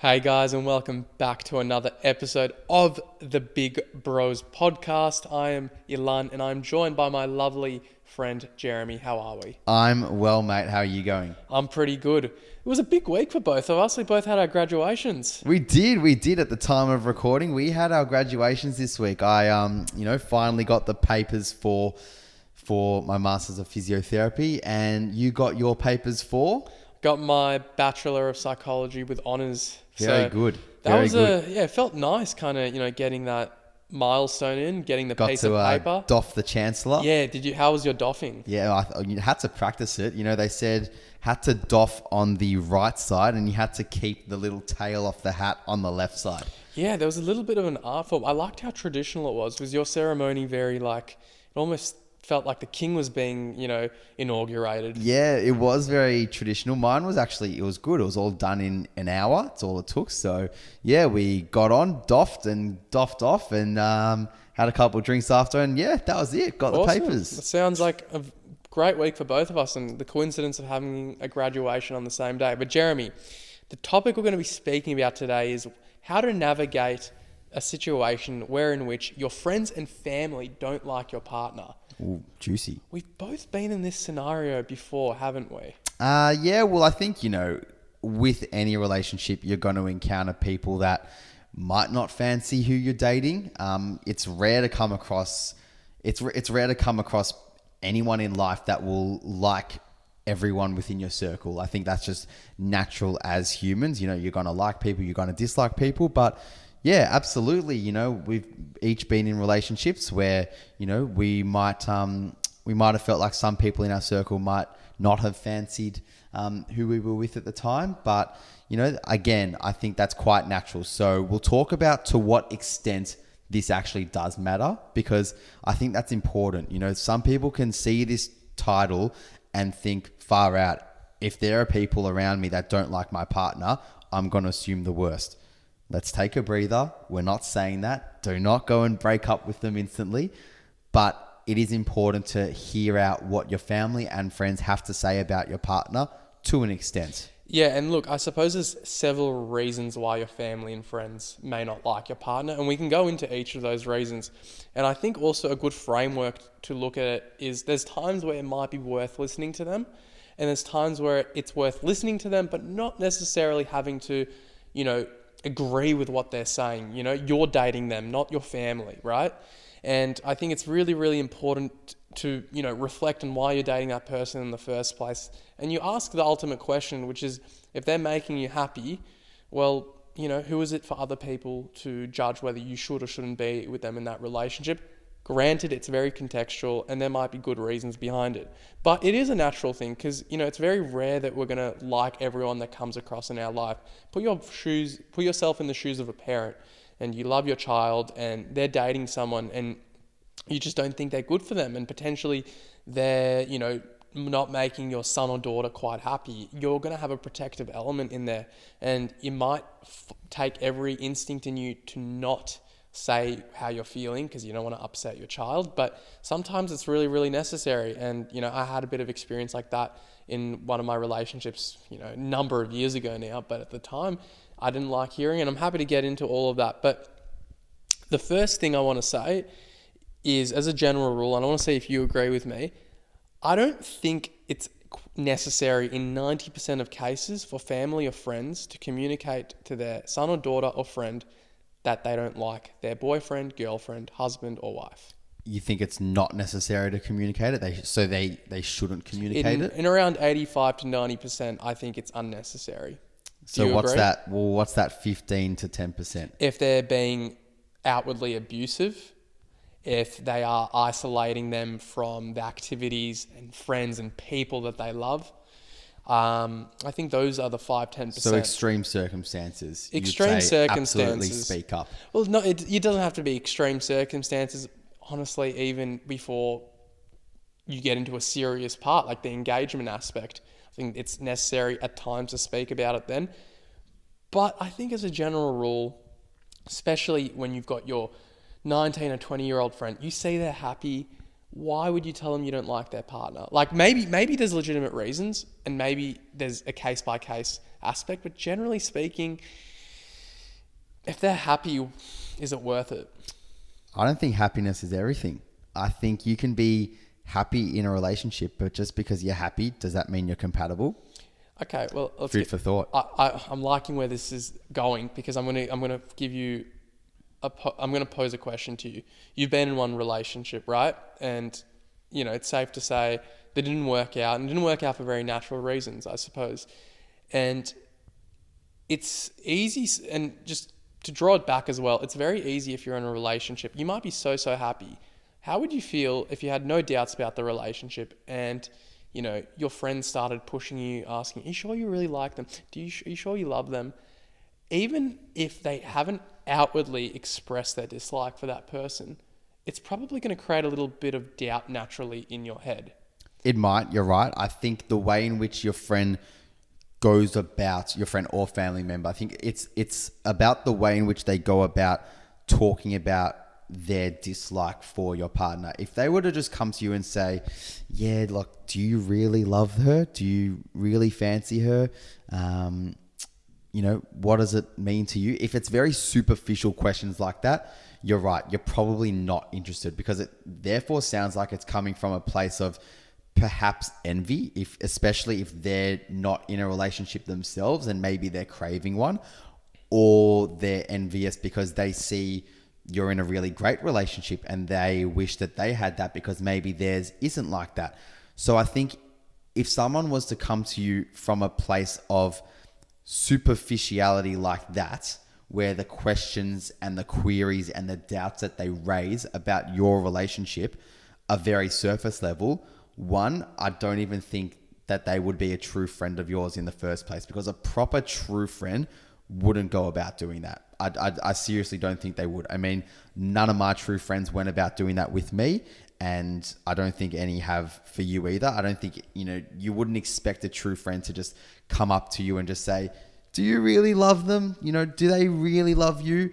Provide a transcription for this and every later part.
Hey guys, and welcome back to another episode of the Big Bros podcast. I am Ilan and I'm joined by my lovely friend Jeremy. How are we? I'm well, mate. How are you going? I'm pretty good. It was a big week for both of us. We both had our graduations. We did at the time of recording. We had our graduations this week. I finally got the papers for my Masters of Physiotherapy, and you got your papers for? Got my Bachelor of Psychology with honours. Very good. It felt nice kind of, getting that milestone in, getting the piece of paper. Doff the Chancellor. Yeah, how was your doffing? Yeah, you had to practice it. They said had to doff on the right side and you had to keep the little tail off the hat on the left side. Yeah, there was a little bit of an art form. I liked how traditional it was. Was your ceremony very it almost felt like the king was being, inaugurated? Yeah, it was very traditional. Mine was it was good. It was all done in an hour. That's all it took. So, yeah, we got on, doffed off and had a couple of drinks after. And, yeah, that was it. Got awesome. The papers. It sounds like a great week for both of us and the coincidence of having a graduation on the same day. But, Jeremy, the topic we're going to be speaking about today is how to navigate a situation in which your friends and family don't like your partner. Ooh, juicy. We've both been in this scenario before, haven't we? Yeah, well, I think, with any relationship, you're going to encounter people that might not fancy who you're dating. It's rare to come across anyone in life that will like everyone within your circle. I think that's just natural as humans. You're going to like people, you're going to dislike people, but yeah, absolutely. We've each been in relationships where, we might have felt like some people in our circle might not have fancied who we were with at the time. But, again, I think that's quite natural. So we'll talk about to what extent this actually does matter, because I think that's important. Some people can see this title and think far out. If there are people around me that don't like my partner, I'm going to assume the worst. Let's take a breather. We're not saying that. Do not go and break up with them instantly. But it is important to hear out what your family and friends have to say about your partner to an extent. Yeah, and look, I suppose there's several reasons why your family and friends may not like your partner, and we can go into each of those reasons. And I think also a good framework to look at it is there's times where it might be worth listening to them, and there's times where it's worth listening to them, but not necessarily having to, agree with what they're saying. You're dating them, not your family, right? And I think it's really, really important to, reflect on why you're dating that person in the first place. And you ask the ultimate question, which is, if they're making you happy, well, who is it for other people to judge whether you should or shouldn't be with them in that relationship? Granted, it's very contextual and there might be good reasons behind it. But it is a natural thing because, it's very rare that we're going to like everyone that comes across in our life. Put yourself in the shoes of a parent and you love your child and they're dating someone and you just don't think they're good for them and potentially they're, not making your son or daughter quite happy. You're going to have a protective element in there and you might take every instinct in you to not say how you're feeling because you don't want to upset your child, but sometimes it's really, really necessary. And, I had a bit of experience like that in one of my relationships, a number of years ago now, but at the time I didn't like hearing, and I'm happy to get into all of that. But the first thing I want to say is, as a general rule, and I want to see if you agree with me, I don't think it's necessary in 90% of cases for family or friends to communicate to their son or daughter or friend that they don't like their boyfriend, girlfriend, husband, or wife. You think it's not necessary to communicate it? They shouldn't communicate it? In around 85 to 90%, I think it's unnecessary. So what's agree? That? Well, what's that 15 to 10%? If they're being outwardly abusive, if they are isolating them from the activities and friends and people that they love, I think those are the 5-10%. So extreme circumstances. Extreme circumstances. Absolutely speak up. Well, no, it doesn't have to be extreme circumstances. Honestly, even before you get into a serious part, like the engagement aspect, I think it's necessary at times to speak about it then. But I think as a general rule, especially when you've got your 19 or 20-year-old friend, you see they're happy, why would you tell them you don't like their partner? Like maybe there's legitimate reasons and maybe there's a case-by-case aspect, but generally speaking, If they're happy, is it worth it? I don't think happiness is everything. I think you can be happy in a relationship, but just because you're happy, does that mean you're compatible? Okay, well, Food for thought. I'm liking where this is going because I'm gonna give you I'm gonna pose a question to you. You've been in one relationship, right? And it's safe to say that it didn't work out, and it didn't work out for very natural reasons, I suppose. And it's easy, and just to draw it back as well, it's very easy if you're in a relationship. You might be so happy. How would you feel if you had no doubts about the relationship and your friends started pushing you, asking, are you sure you really like them? Are you sure you love them? Even if they haven't outwardly expressed their dislike for that person, it's probably going to create a little bit of doubt naturally in your head. It might, you're right. I think the way in which your friend goes about, your friend or family member, I think it's about the way in which they go about talking about their dislike for your partner. If they were to just come to you and say, yeah, look, do you really love her? Do you really fancy her? What does it mean to you? If it's very superficial questions like that, you're right. You're probably not interested because it therefore sounds like it's coming from a place of perhaps envy, especially if they're not in a relationship themselves and maybe they're craving one, or they're envious because they see you're in a really great relationship and they wish that they had that because maybe theirs isn't like that. So I think if someone was to come to you from a place of superficiality like that, where the questions and the queries and the doubts that they raise about your relationship are very surface level, one, I don't even think that they would be a true friend of yours in the first place, because a proper true friend wouldn't go about doing that. I seriously don't think they would. I mean, none of my true friends went about doing that with me, and I don't think any have for you either. I don't think, you wouldn't expect a true friend to just come up to you and just say, do you really love them? Do they really love you?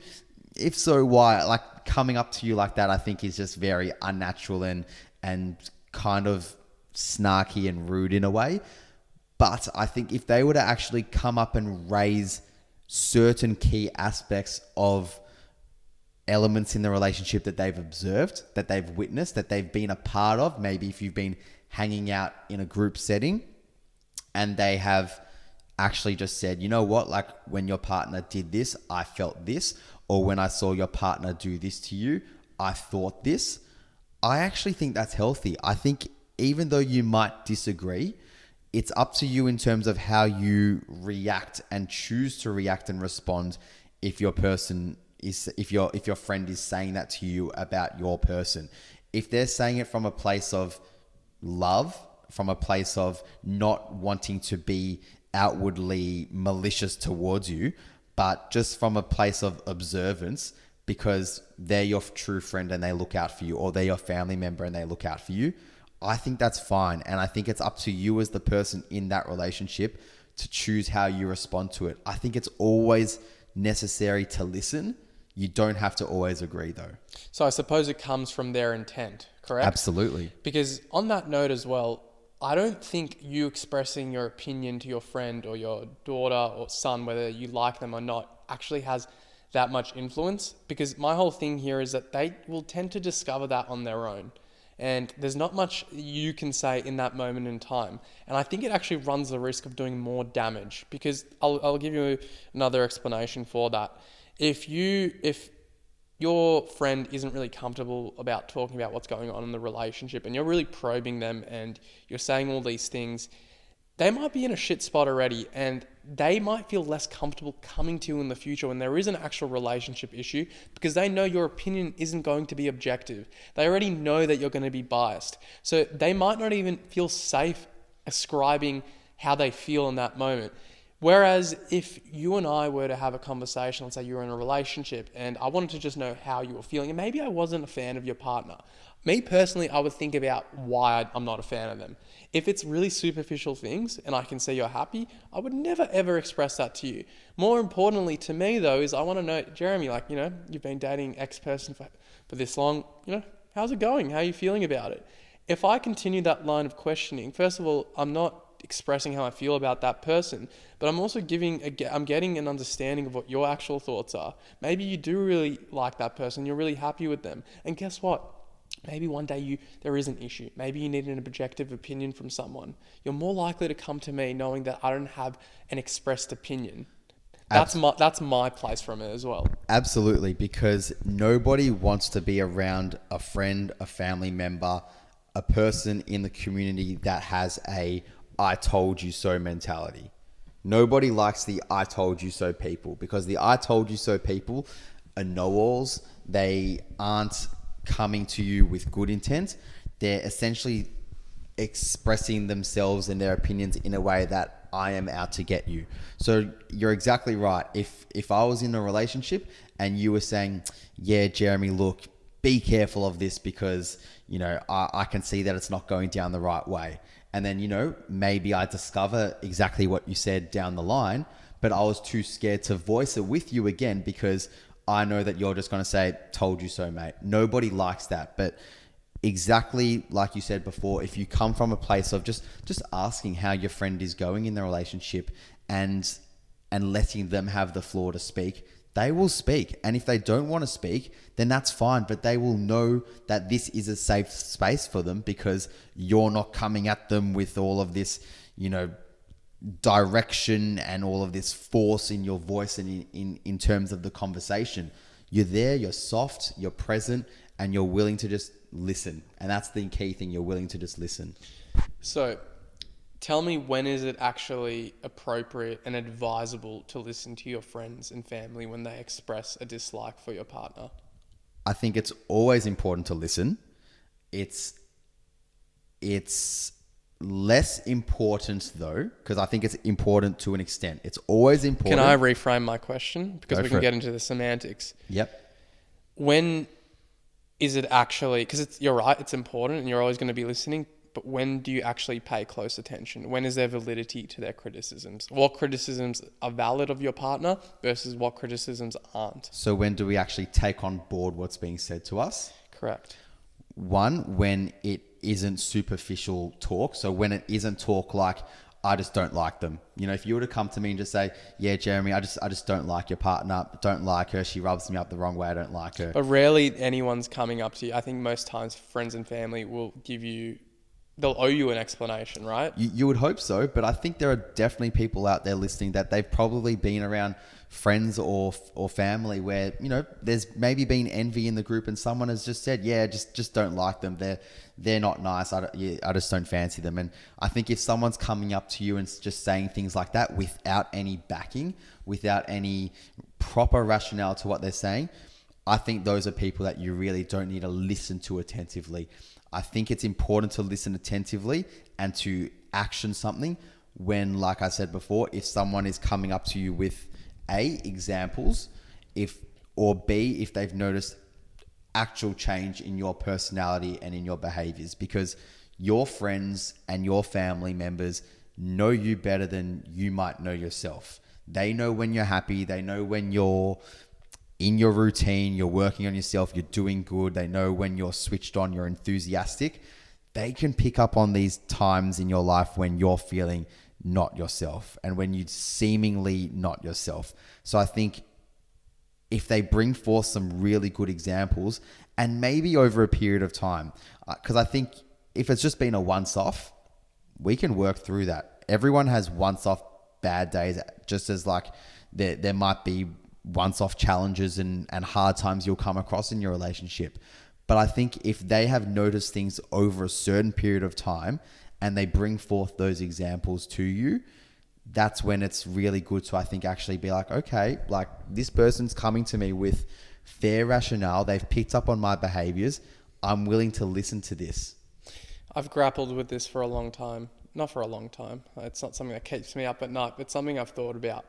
If so, why? Like, coming up to you like that, I think is just very unnatural and kind of snarky and rude in a way. But I think if they were to actually come up and raise certain key aspects of elements in the relationship that they've observed, that they've witnessed, that they've been a part of, maybe if you've been hanging out in a group setting and they have actually just said, you know what, like when your partner did this, I felt this, or when I saw your partner do this to you, I thought this. I actually think that's healthy. I think even though you might disagree, it's up to you in terms of how you react and choose to react and respond if your friend is saying that to you about your person. If they're saying it from a place of love, from a place of not wanting to be outwardly malicious towards you, but just from a place of observance, because they're your true friend and they look out for you, or they're your family member and they look out for you, I think that's fine. And I think it's up to you as the person in that relationship to choose how you respond to it. I think it's always necessary to listen. You don't have to always agree though. So I suppose it comes from their intent, correct? Absolutely. Because on that note as well, I don't think you expressing your opinion to your friend or your daughter or son, whether you like them or not, actually has that much influence, because my whole thing here is that they will tend to discover that on their own. And there's not much you can say in that moment in time. And I think it actually runs the risk of doing more damage, because I'll give you another explanation for that. If your friend isn't really comfortable about talking about what's going on in the relationship and you're really probing them and you're saying all these things, they might be in a shit spot already, and they might feel less comfortable coming to you in the future when there is an actual relationship issue, because they know your opinion isn't going to be objective. They already know that you're going to be biased. So they might not even feel safe ascribing how they feel in that moment. Whereas if you and I were to have a conversation, let's say you were in a relationship and I wanted to just know how you were feeling, and maybe I wasn't a fan of your partner. Me personally, I would think about why I'm not a fan of them. If it's really superficial things and I can see you're happy, I would never ever express that to you. More importantly to me though is I want to know, Jeremy, you've been dating X person for this long, how's it going? How are you feeling about it? If I continue that line of questioning, first of all, I'm not expressing how I feel about that person, but I'm also I'm getting an understanding of what your actual thoughts are. Maybe you do really like that person, you're really happy with them, and guess what? Maybe one day there is an issue. Maybe you need an objective opinion from someone. You're more likely to come to me knowing that I don't have an expressed opinion. That's my place from it as well. Absolutely, because nobody wants to be around a friend, a family member, a person in the community that has a "I told you so" mentality. Nobody likes the "I told you so" people, because the "I told you so" people are know-alls. They aren't coming to you with good intent. They're essentially expressing themselves and their opinions in a way that I am out to get you. So you're exactly right. If I was in a relationship and you were saying, yeah, Jeremy, look, be careful of this because, I can see that it's not going down the right way. And then, maybe I discover exactly what you said down the line, but I was too scared to voice it with you again because I know that you're just going to say, told you so, mate. Nobody likes that. But exactly like you said before, if you come from a place of just asking how your friend is going in the relationship and letting them have the floor to speak, they will speak. And if they don't want to speak, then that's fine. But they will know that this is a safe space for them because you're not coming at them with all of this, direction and all of this force in your voice and in terms of the conversation. You're there, you're soft, you're present, and you're willing to just listen. And that's the key thing. You're willing to just listen. So tell me, when is it actually appropriate and advisable to listen to your friends and family when they express a dislike for your partner? I think it's always important to listen. It's less important though, because I think it's important to an extent. It's always important. Can I reframe my question? Because Go we for can it. get into the semantics. Yep. When is it actually, because you're right, it's important and you're always going to be listening, but when do you actually pay close attention? When is there validity to their criticisms? What criticisms are valid of your partner versus what criticisms aren't? So when do we actually take on board what's being said to us? Correct. One, when it isn't superficial talk. So when it isn't talk like, I just don't like them. If you were to come to me and just say, yeah, Jeremy, I just don't like your partner. Don't like her. She rubs me up the wrong way. I don't like her. But rarely anyone's coming up to you. I think most times friends and family will they'll owe you an explanation, right? You would hope so, but I think there are definitely people out there listening that they've probably been around friends or family where, there's maybe been envy in the group and someone has just said, yeah, just don't like them. They're not nice. I just don't fancy them. And I think if someone's coming up to you and just saying things like that without any backing, without any proper rationale to what they're saying, I think those are people that you really don't need to listen to attentively. I think it's important to listen attentively and to action something when, like I said before, if someone is coming up to you with A, examples, or B, if they've noticed actual change in your personality and in your behaviors, because your friends and your family members know you better than you might know yourself. They know when you're happy. They know when you're in your routine, you're working on yourself, you're doing good. They know when you're switched on, you're enthusiastic. They can pick up on these times in your life when you're feeling not yourself and when you seemingly not yourself. So I think if they bring forth some really good examples and maybe over a period of time, because I think if it's just been a once-off, we can work through that. Everyone has once-off bad days, just as like there might be once-off challenges and hard times you'll come across in your relationship. But I think if they have noticed things over a certain period of time and they bring forth those examples to you, that's when it's really good to, I think, actually be like, okay, like this person's coming to me with fair rationale. They've picked up on my behaviors. I'm willing to listen to this. I've grappled with this for a long time. Not for a long time. It's not something that keeps me up at night, but something I've thought about.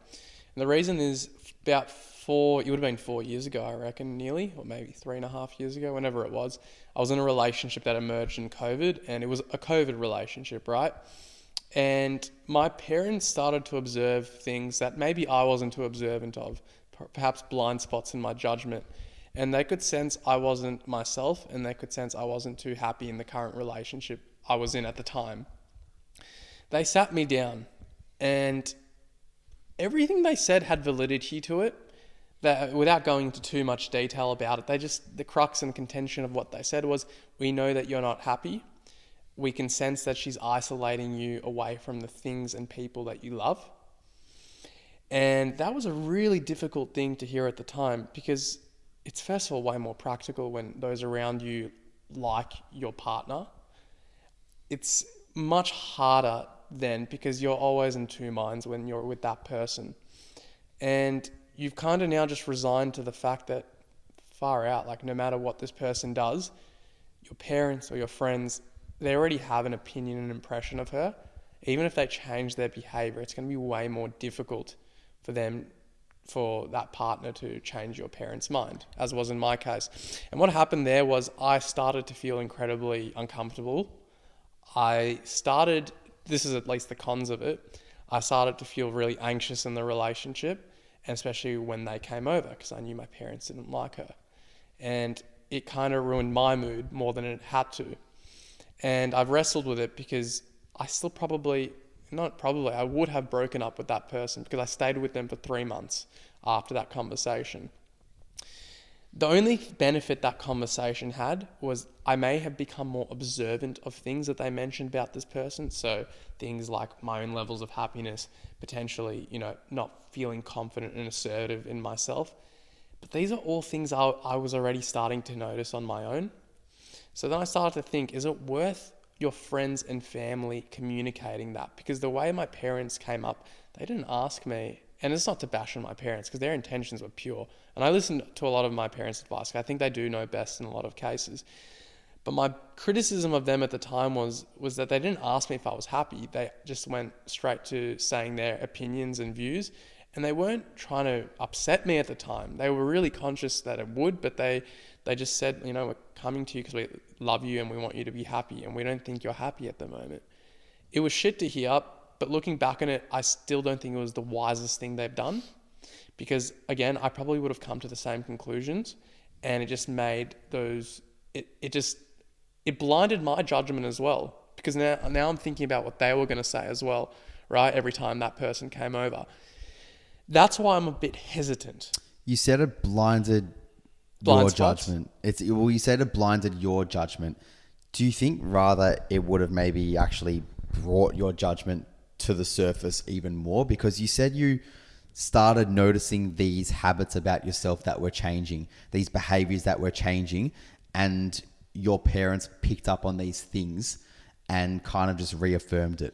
And the reason is it would have been 4 years ago, I reckon, nearly, or maybe 3.5 years ago, whenever it was. I was in a relationship that emerged in COVID, and it was a COVID relationship, right? And my parents started to observe things that maybe I wasn't too observant of, perhaps blind spots in my judgment. And they could sense I wasn't myself, and they could sense I wasn't too happy in the current relationship I was in at the time. they sat me down, and everything they said had validity to it. That, without going into too much detail about it, the crux and contention of what they said was, we know that you're not happy. We can sense that she's isolating you away from the things and people that you love. And that was a really difficult thing to hear at the time, because it's first of all way more practical when those around you like your partner. It's much harder then, because you're always in two minds when you're with that person. And you've kind of now just resigned to the fact that, far out, like, no matter what this person does, your parents or your friends, they already have an opinion and impression of her. Even if they change their behavior, it's going to be way more difficult for that partner to change your parents' mind, as was in my case. And what happened there was, I started to feel incredibly uncomfortable. This is at least the cons of it, I started to feel really anxious in the relationship, and especially when they came over, because I knew my parents didn't like her. And it kind of ruined my mood more than it had to. And I've wrestled with it, because I still I would have broken up with that person, because I stayed with them for 3 months after that conversation. The only benefit that conversation had was, I may have become more observant of things that they mentioned about this person. So things like my own levels of happiness, potentially, not feeling confident and assertive in myself. But these are all things I was already starting to notice on my own. So then I started to think, is it worth your friends and family communicating that? Because the way my parents came up, they didn't ask me. And it's not to bash on my parents, because their intentions were pure. And I listened to a lot of my parents' advice. I think they do know best in a lot of cases. But my criticism of them at the time was that they didn't ask me if I was happy. They just went straight to saying their opinions and views. And they weren't trying to upset me at the time. They were really conscious that it would, but they just said, we're coming to you because we love you and we want you to be happy, and we don't think you're happy at the moment. It was shit to hear, but looking back on it, I still don't think it was the wisest thing they've done, because, again, I probably would have come to the same conclusions, and it just made it blinded my judgment as well, because now I'm thinking about what they were going to say as well, right? Every time that person came over. That's why I'm a bit hesitant. You said it blinded your judgment. You said it blinded your judgment. Do you think rather it would have maybe actually brought your judgment to the surface even more? Because you said you started noticing these habits about yourself that were changing, these behaviors that were changing, and your parents picked up on these things and kind of just reaffirmed it.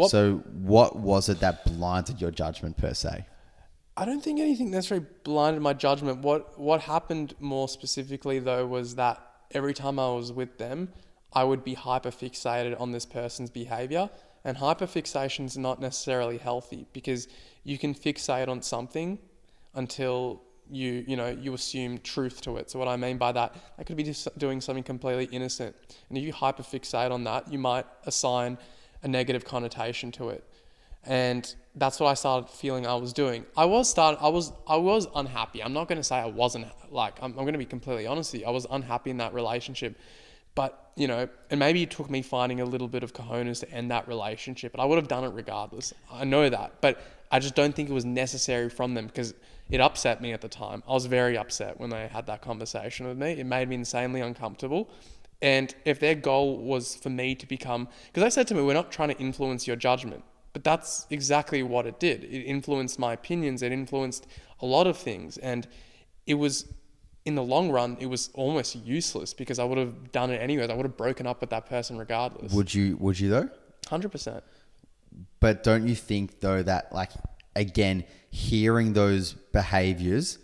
So what was it that blinded your judgment per se? I don't think anything necessarily blinded my judgment. What happened more specifically, though, was that every time I was with them, I would be hyperfixated on this person's behavior. And hyperfixation is not necessarily healthy, because you can fixate on something until you assume truth to it. So what I mean by that, I could be just doing something completely innocent, and if you hyperfixate on that, you might assign a negative connotation to it. And that's what I started feeling I was doing. I was unhappy. I'm not going to say I wasn't, I'm going to be completely honest with you. I was unhappy in that relationship. But, and maybe it took me finding a little bit of cojones to end that relationship, but I would have done it regardless. I know that, but I just don't think it was necessary from them, because it upset me at the time. I was very upset when they had that conversation with me. It made me insanely uncomfortable. And if their goal was for me to become, because they said to me, we're not trying to influence your judgment. But that's exactly what it did. It influenced my opinions. It influenced a lot of things. And it was, in the long run, it was almost useless, because I would have done it anyways. I would have broken up with that person regardless. Would you though? 100%. But don't you think though that, again, hearing those behaviors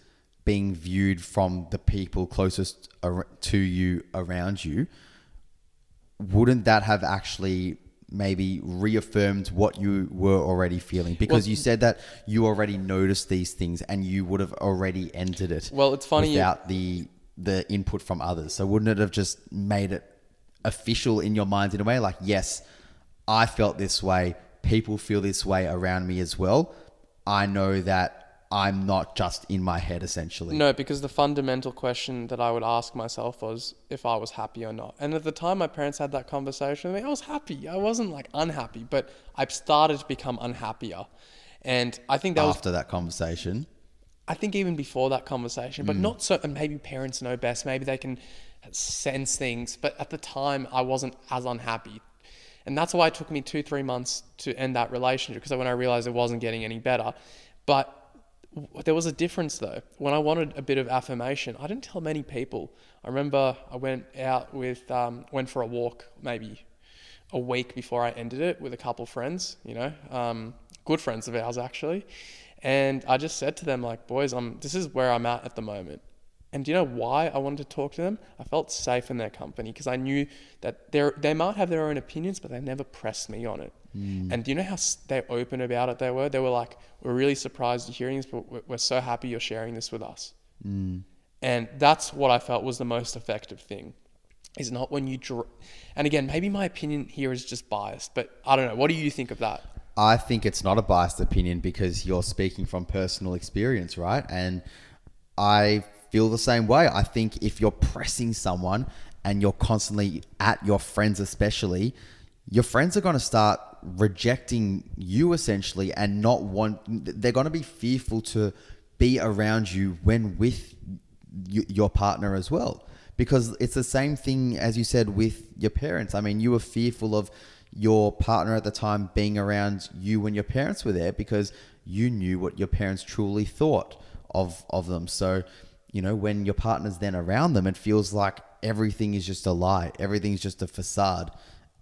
being viewed from the people closest to you, around you, wouldn't that have actually maybe reaffirmed what you were already feeling? Because you said that you already noticed these things and you would have already ended it. Well, it's funny without the input from others. So wouldn't it have just made it official in your mind in a way? Yes, I felt this way. People feel this way around me as well. I know that I'm not just in my head, essentially. No, because the fundamental question that I would ask myself was if I was happy or not. And at the time my parents had that conversation with me, I was happy. I wasn't like unhappy, but I started to become unhappier. And I think that was, After that conversation. I think even before that conversation, but not so, and maybe parents know best, maybe they can sense things. But at the time I wasn't as unhappy. And that's why it took me 2-3 months to end that relationship, because when I realized it wasn't getting any better. But there was a difference though. When I wanted a bit of affirmation, I didn't tell many people. I remember I went out with, went for a walk maybe a week before I ended it with a couple of friends, good friends of ours actually. And I just said to them like, boys, this is where I'm at the moment. And do you know why I wanted to talk to them? I felt safe in their company because I knew that they might have their own opinions, but they never pressed me on it. And do you know how they open about it they were? They were like, we're really surprised you're hearing this, but we're so happy you're sharing this with us. And that's what I felt was the most effective thing. Is not when you... And again, maybe my opinion here is just biased, but I don't know. What do you think of that? I think it's not a biased opinion because you're speaking from personal experience, right? And I feel the same way. I think if you're pressing someone and you're constantly at your friends, especially, your friends are going to start rejecting you essentially and they're going to be fearful to be around you when with your partner as well. Because it's the same thing as you said with your parents. I mean, you were fearful of your partner at the time being around you when your parents were there because you knew what your parents truly thought of them. So, when your partner's then around them, it feels like everything is just a lie. Everything's just a facade.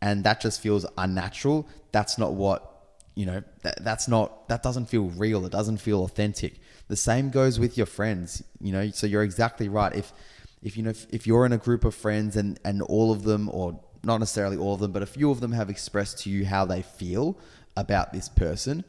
And that just feels unnatural. That's not what, that doesn't feel real. It doesn't feel authentic. The same goes with your friends, so you're exactly right. If you're in a group of friends and all of them, or not necessarily all of them, but a few of them have expressed to you how they feel about this person,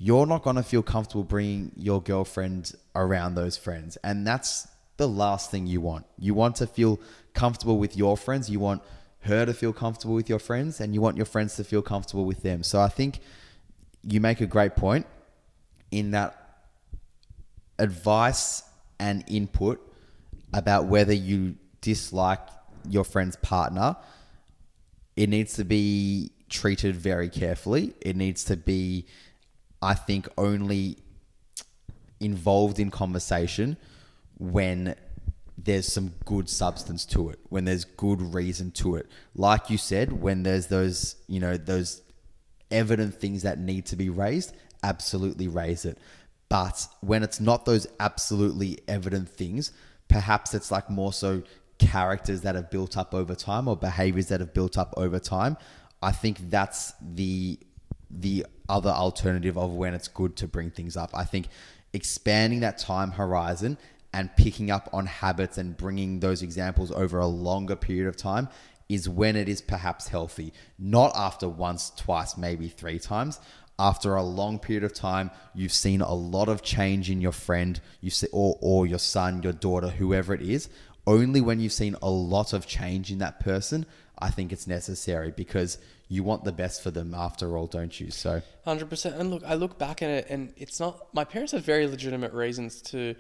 you're not going to feel comfortable bringing your girlfriend around those friends. And that's the last thing you want. You want to feel comfortable with your friends. You want her to feel comfortable with your friends, and you want your friends to feel comfortable with them. So I think you make a great point in that advice and input about whether you dislike your friend's partner, it needs to be treated very carefully. It needs to be, I think, only involved in conversation when there's some good substance to it, when there's good reason to it. Like you said, when there's those evident things that need to be raised, absolutely raise it. But when it's not those absolutely evident things, perhaps it's like more so characters that have built up over time or behaviors that have built up over time. I think that's the other alternative of when it's good to bring things up. I think expanding that time horizon and picking up on habits and bringing those examples over a longer period of time is when it is perhaps healthy. Not after once, twice, maybe 3 times. After a long period of time, you've seen a lot of change in your friend, or your son, your daughter, whoever it is. Only when you've seen a lot of change in that person, I think it's necessary, because you want the best for them after all, don't you? So 100%. And look, I look back at it, and it's not, my parents had very legitimate reasons to,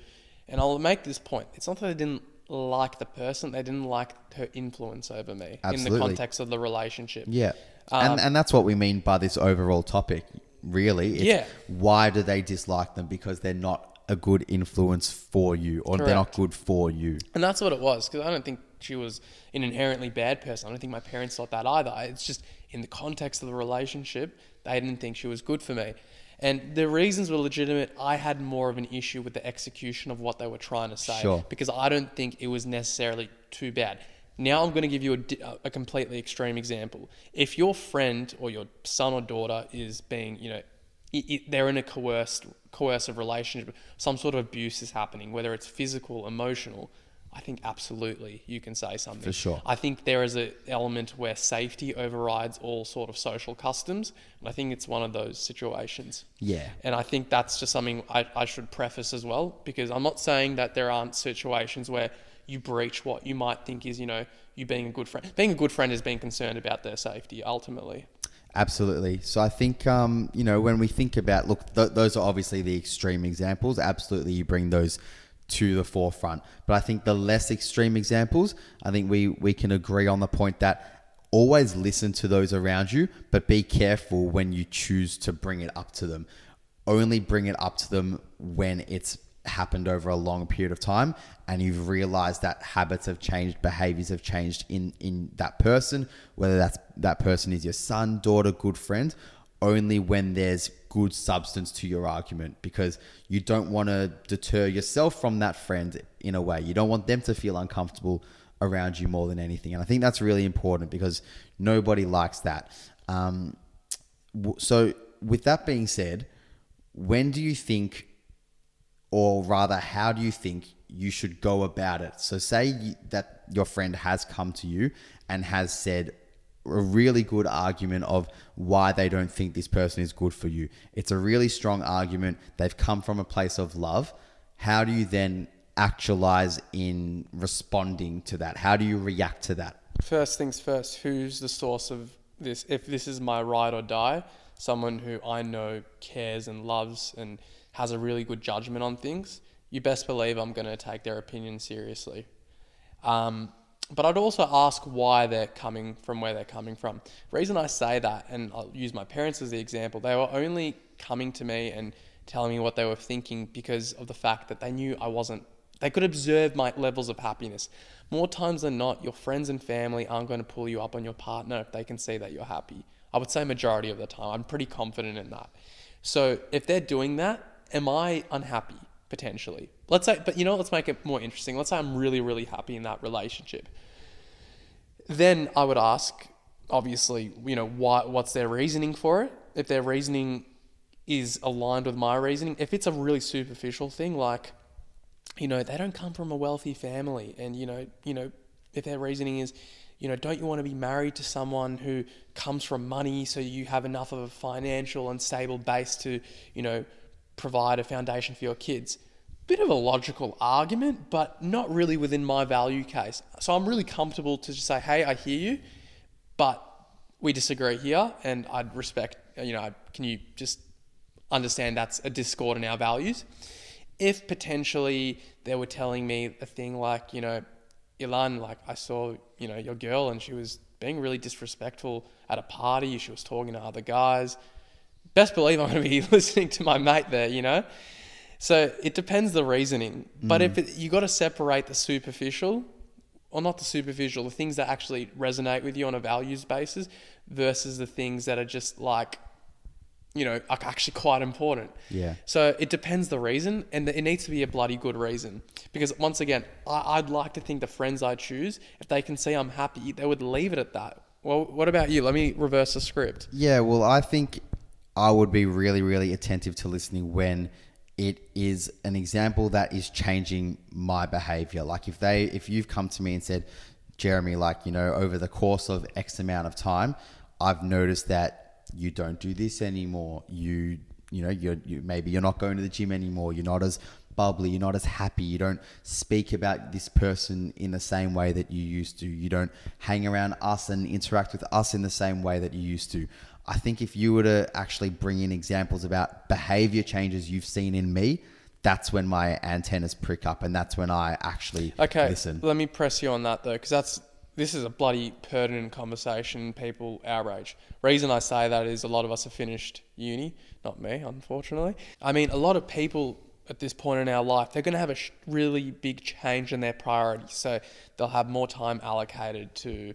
and I'll make this point. It's not that they didn't like the person, they didn't like her influence over me. Absolutely. In the context of the relationship. Yeah. And that's what we mean by this overall topic, really. It's why do they dislike them? Because they're not a good influence for you, or they're not good for you. And that's what it was, because I don't think she was an inherently bad person. I don't think my parents thought that either. It's just in the context of the relationship, they didn't think she was good for me. And the reasons were legitimate. I had more of an issue with the execution of what they were trying to say. Sure. Because I don't think it was necessarily too bad. Now I'm going to give you a completely extreme example. If your friend or your son or daughter is being, they're in a coercive relationship, some sort of abuse is happening, whether it's physical, emotional, I think absolutely you can say something. For sure. I think there is an element where safety overrides all sort of social customs. And I think it's one of those situations. Yeah. And I think that's just something I should preface as well, because I'm not saying that there aren't situations where you breach what you might think is, you being a good friend. Being a good friend is being concerned about their safety, ultimately. Absolutely. So I think, when we think about, look, those are obviously the extreme examples. Absolutely, you bring those to the forefront. But I think the less extreme examples, I think we can agree on the point that always listen to those around you, but be careful when you choose to bring it up to them. Only bring it up to them when it's happened over a long period of time and you've realized that habits have changed, behaviors have changed in that person, whether that person is your son, daughter, good friend. Only when there's good substance to your argument, because you don't want to deter yourself from that friend in a way. You don't want them to feel uncomfortable around you more than anything. And I think that's really important because nobody likes that. So with that being said, when do you think, or rather, how do you think you should go about it? So say that your friend has come to you and has said a really good argument of why they don't think this person is good for you. It's a really strong argument. They've come from a place of love. How do you then actualize in responding to that? How do you react to that? First things first, who's the source of this? If this is my ride or die, someone who I know cares and loves and has a really good judgment on things, you best believe I'm going to take their opinion seriously. But I'd also ask why they're coming from where they're coming from. The reason I say that, and I'll use my parents as the example, they were only coming to me and telling me what they were thinking because of the fact that they knew they could observe my levels of happiness. More times than not, your friends and family aren't going to pull you up on your partner if they can see that you're happy. I would say majority of the time. I'm pretty confident in that. So if they're doing that, am I unhappy? Potentially. Let's say, but let's make it more interesting. Let's say I'm really, really happy in that relationship. Then I would ask, obviously, what's their reasoning for it? If their reasoning is aligned with my reasoning, if it's a really superficial thing, like, they don't come from a wealthy family, and if their reasoning is, don't you want to be married to someone who comes from money so you have enough of a financial and stable base to, provide a foundation for your kids? Bit of a logical argument, but not really within my value case. So I'm really comfortable to just say, hey, I hear you, but we disagree here, and I'd respect, can you just understand that's a discord in our values? If potentially they were telling me a thing like, Ilan, like I saw, your girl and she was being really disrespectful at a party, she was talking to other guys, best believe I'm going to be listening to my mate there, So it depends the reasoning. But if you got to separate the superficial, or not the superficial, the things that actually resonate with you on a values basis versus the things that are just like, are actually quite important. Yeah. So it depends the reason, and it needs to be a bloody good reason. Because once again, I'd like to think the friends I choose, if they can see I'm happy, they would leave it at that. Well, what about you? Let me reverse the script. Yeah, well, I think I would be really, really attentive to listening when it is an example that is changing my behavior. Like if you've come to me and said, Jeremy, over the course of X amount of time, I've noticed that you don't do this anymore. You maybe you're not going to the gym anymore. You're not as bubbly. You're not as happy. You don't speak about this person in the same way that you used to. You don't hang around us and interact with us in the same way that you used to. I think if you were to actually bring in examples about behavior changes you've seen in me, that's when my antennas prick up, and that's when I actually listen. Let me press you on that though, because this is a bloody pertinent conversation, people our age. Reason I say that is a lot of us have finished uni, not me, unfortunately. I mean, a lot of people at this point in our life, they're going to have a really big change in their priorities. So they'll have more time allocated to,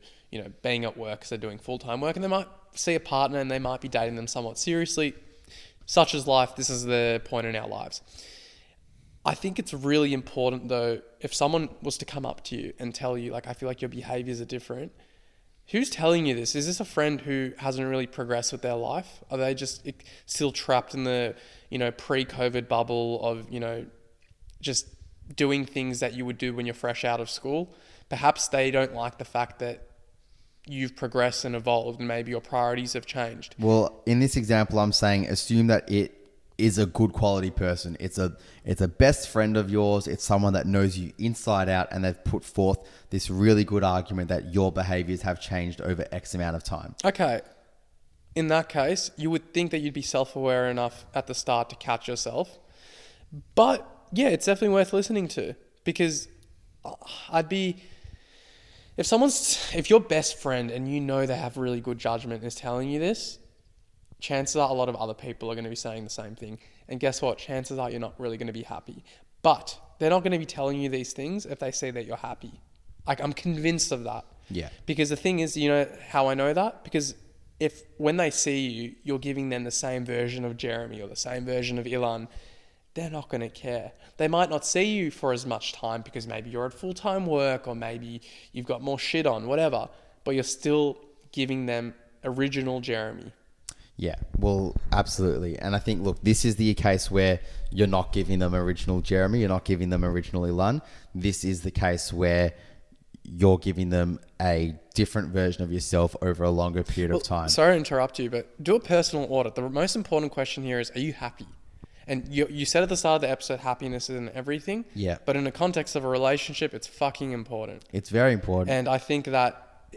being at work because they're doing full-time work, and they might see a partner and they might be dating them somewhat seriously. Such as life, this is the point in our lives. I think it's really important though, if someone was to come up to you and tell you, I feel like your behaviors are different, who's telling you this? Is this a friend who hasn't really progressed with their life? Are they just still trapped in the, pre-COVID bubble of, just doing things that you would do when you're fresh out of school? Perhaps they don't like the fact that you've progressed and evolved and maybe your priorities have changed. Well, in this example, I'm saying assume that it is a good quality person. It's a best friend of yours. It's someone that knows you inside out, and they've put forth this really good argument that your behaviors have changed over X amount of time. Okay. in that case, you would think that you'd be self-aware enough at the start to catch yourself. But yeah, it's definitely worth listening to, because I'd be, if your best friend and you know they have really good judgment is telling you this, chances are a lot of other people are going to be saying the same thing. And guess what? Chances are you're not really going to be happy. But they're not going to be telling you these things if they say that you're happy. Like, I'm convinced of that. Yeah. Because the thing is, you know how I know that? Because when they see you, you're giving them the same version of Jeremy or the same version of Ilan, they're not going to care. They might not see you for as much time because maybe you're at full-time work, or maybe you've got more shit on, whatever. But you're still giving them original Jeremy. Yeah, well, absolutely. And I think, look, this is the case where you're not giving them original Jeremy, you're not giving them original Ilan. This is the case where you're giving them a different version of yourself over a longer period of time. Sorry to interrupt you, but do a personal audit. The most important question here is, are you happy? And you said at the start of the episode, happiness isn't everything. Yeah. But in the context of a relationship, it's fucking important. It's very important. And I think that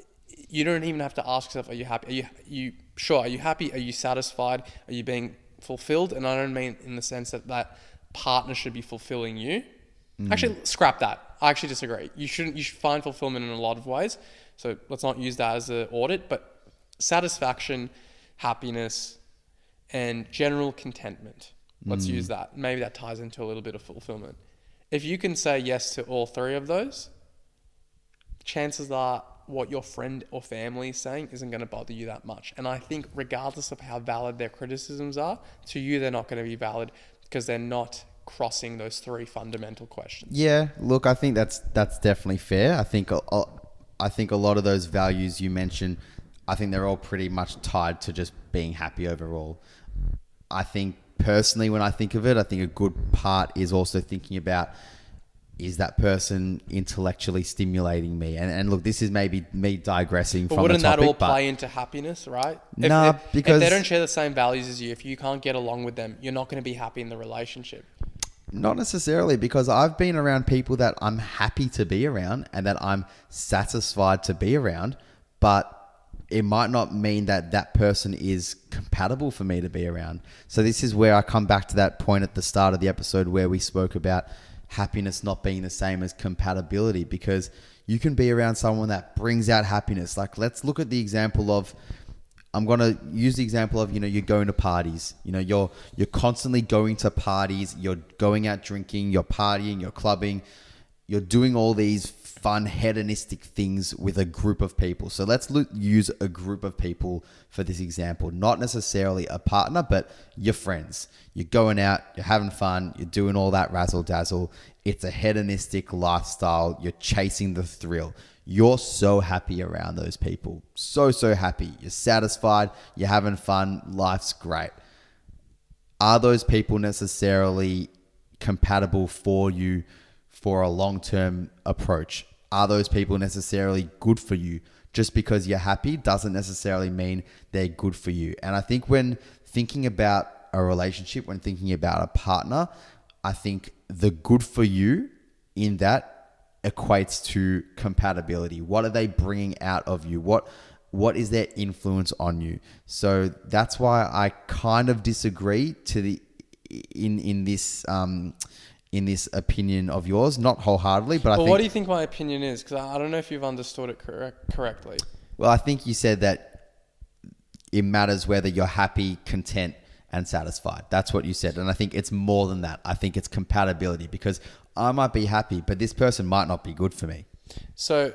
you don't even have to ask yourself, are you happy? Are you sure? Are you happy? Are you satisfied? Are you being fulfilled? And I don't mean in the sense that partner should be fulfilling you. Actually, scrap that. I actually disagree. You should find fulfillment in a lot of ways. So let's not use that as an audit, but satisfaction, happiness, and general contentment. Let's use that. Maybe that ties into a little bit of fulfillment. If you can say yes to all three of those, chances are what your friend or family is saying isn't going to bother you that much. And I think regardless of how valid their criticisms are, to you they're not going to be valid because they're not crossing those three fundamental questions. Yeah, look, I think that's definitely fair. I think a lot of those values you mentioned, I think they're all pretty much tied to just being happy overall. I think personally, when I think of it, I think a good part is also thinking about, is that person intellectually stimulating me? And look, this is maybe me digressing from the topic. Wouldn't that all play into happiness, right? Because if they don't share the same values as you, if you can't get along with them, you're not going to be happy in the relationship. Not necessarily, because I've been around people that I'm happy to be around and that I'm satisfied to be around, but it might not mean that that person is compatible for me to be around. So this is where I come back to that point at the start of the episode where we spoke about happiness not being the same as compatibility, because you can be around someone that brings out happiness. Like, let's look at the example of, I'm going to use the example of, you're going to parties, you're constantly going to parties, you're going out drinking, you're partying, you're clubbing, you're doing all these fun hedonistic things with a group of people. So let's use a group of people for this example, not necessarily a partner, but your friends. You're going out, you're having fun, you're doing all that razzle dazzle. It's a hedonistic lifestyle. You're chasing the thrill. You're so happy around those people. So happy. You're satisfied. You're having fun. Life's great. Are those people necessarily compatible for you for a long-term approach? Are those people necessarily good for you? Just because you're happy doesn't necessarily mean they're good for you. And I think when thinking about a relationship, when thinking about a partner, I think the good for you in that equates to compatibility. What are they bringing out of you? What is their influence on you? So that's why I kind of disagree in this opinion of yours, not wholeheartedly, but I think... What do you think my opinion is? Because I don't know if you've understood it correctly. Well, I think you said that it matters whether you're happy, content, and satisfied. That's what you said. And I think it's more than that. I think it's compatibility, because I might be happy, but this person might not be good for me. So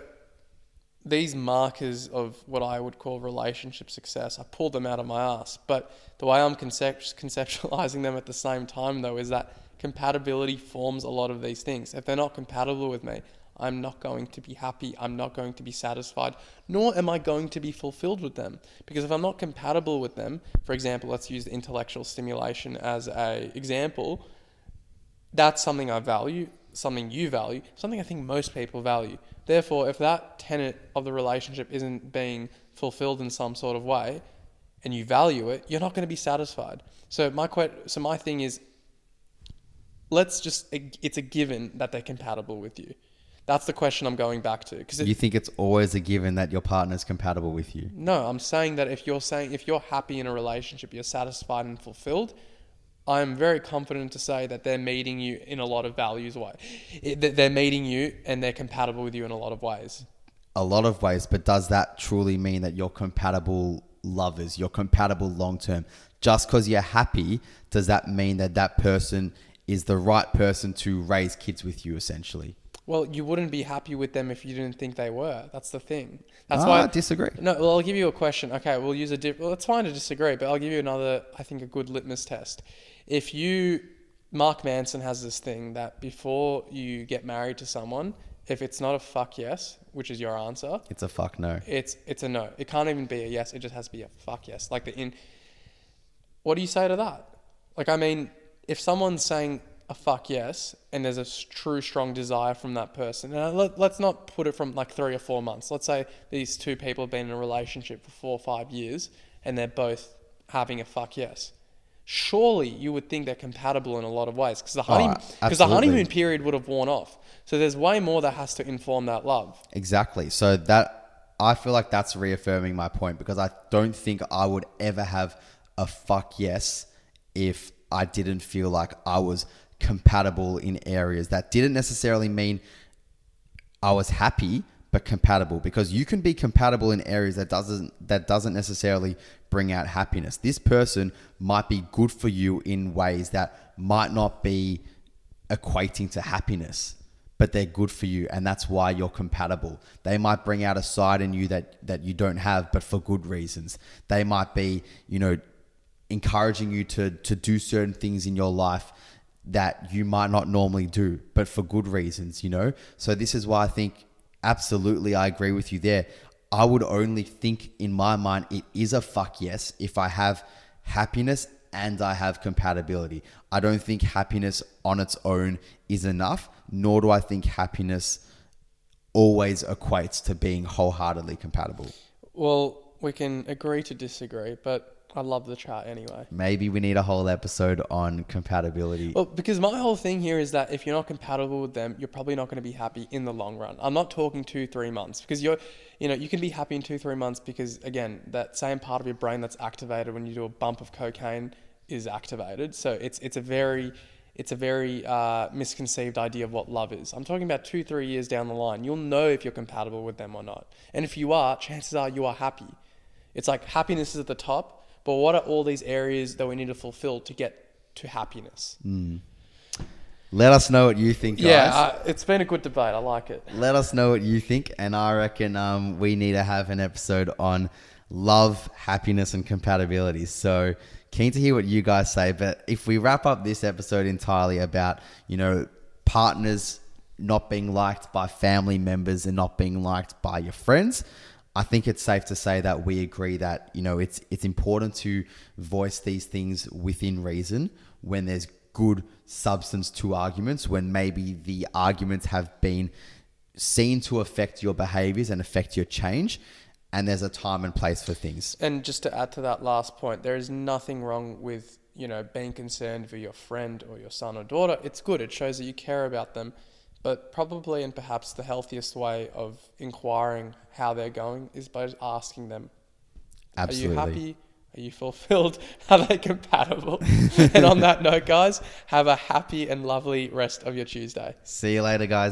these markers of what I would call relationship success, I pulled them out of my ass. But the way I'm conceptualizing them at the same time, though, is that compatibility forms a lot of these things. If they're not compatible with me, I'm not going to be happy. I'm not going to be satisfied, nor am I going to be fulfilled with them. Because if I'm not compatible with them, for example, let's use intellectual stimulation as an example, that's something I value, something you value, something I think most people value. Therefore, if that tenet of the relationship isn't being fulfilled in some sort of way, and you value it, you're not going to be satisfied. So my thing is, it's a given that they're compatible with you. That's the question I'm going back to. You think it's always a given that your partner's compatible with you? No, I'm saying that if you're happy in a relationship, you're satisfied and fulfilled, I'm very confident to say that they're meeting you in a lot of values way. They're meeting you and they're compatible with you in a lot of ways. A lot of ways, but does that truly mean that you're compatible lovers? You're compatible long term? Just because you're happy, does that mean that that person is the right person to raise kids with you, essentially? Well, you wouldn't be happy with them if you didn't think they were. That's the thing. That's why I disagree. No, well, I'll give you a question. Okay, we'll use well, it's fine to disagree, but I'll give you another, I think, a good litmus test. Mark Manson has this thing that before you get married to someone, if it's not a fuck yes, which is your answer, It's a fuck no. it's a no. It can't even be a yes. It just has to be a fuck yes. What do you say to that? Like, I mean, if someone's saying a fuck yes and there's a true strong desire from that person, and let's not put it from like 3 or 4 months. Let's say these two people have been in a relationship for 4 or 5 years and they're both having a fuck yes. Surely you would think they're compatible in a lot of ways because the honeymoon period would have worn off. So there's way more that has to inform that love. Exactly. I feel like that's reaffirming my point, because I don't think I would ever have a fuck yes if I didn't feel like I was compatible in areas. That didn't necessarily mean I was happy, but compatible, because you can be compatible in areas that doesn't necessarily bring out happiness. This person might be good for you in ways that might not be equating to happiness, but they're good for you, and that's why you're compatible. They might bring out a side in you that you don't have, but for good reasons. They might be, encouraging you to do certain things in your life that you might not normally do, but for good reasons, So this is why I think absolutely I agree with you there. I would only think in my mind it is a fuck yes if I have happiness and I have compatibility. I don't think happiness on its own is enough, nor do I think happiness always equates to being wholeheartedly compatible. Well, we can agree to disagree, but I love the chat anyway. Maybe we need a whole episode on compatibility. Well, because my whole thing here is that if you're not compatible with them, you're probably not going to be happy in the long run. I'm not talking 2-3 months, because you can be happy in 2-3 months because, again, that same part of your brain that's activated when you do a bump of cocaine is activated. So it's a very misconceived idea of what love is. I'm talking about 2-3 years down the line. You'll know if you're compatible with them or not. And if you are, chances are you are happy. It's like happiness is at the top. But what are all these areas that we need to fulfill to get to happiness? Let us know what you think, guys. Yeah, it's been a good debate. I like it. Let us know what you think. And I reckon we need to have an episode on love, happiness, and compatibility. So keen to hear what you guys say. But if we wrap up this episode entirely about, partners not being liked by family members and not being liked by your friends, I think it's safe to say that we agree that, it's important to voice these things within reason when there's good substance to arguments, when maybe the arguments have been seen to affect your behaviors and affect your change, and there's a time and place for things. And just to add to that last point, there is nothing wrong with, being concerned for your friend or your son or daughter. It's good. It shows that you care about them. But probably and perhaps the healthiest way of inquiring how they're going is by just asking them, Absolutely. Are you happy? Are you fulfilled? Are they compatible? And on that note, guys, have a happy and lovely rest of your Tuesday. See you later, guys.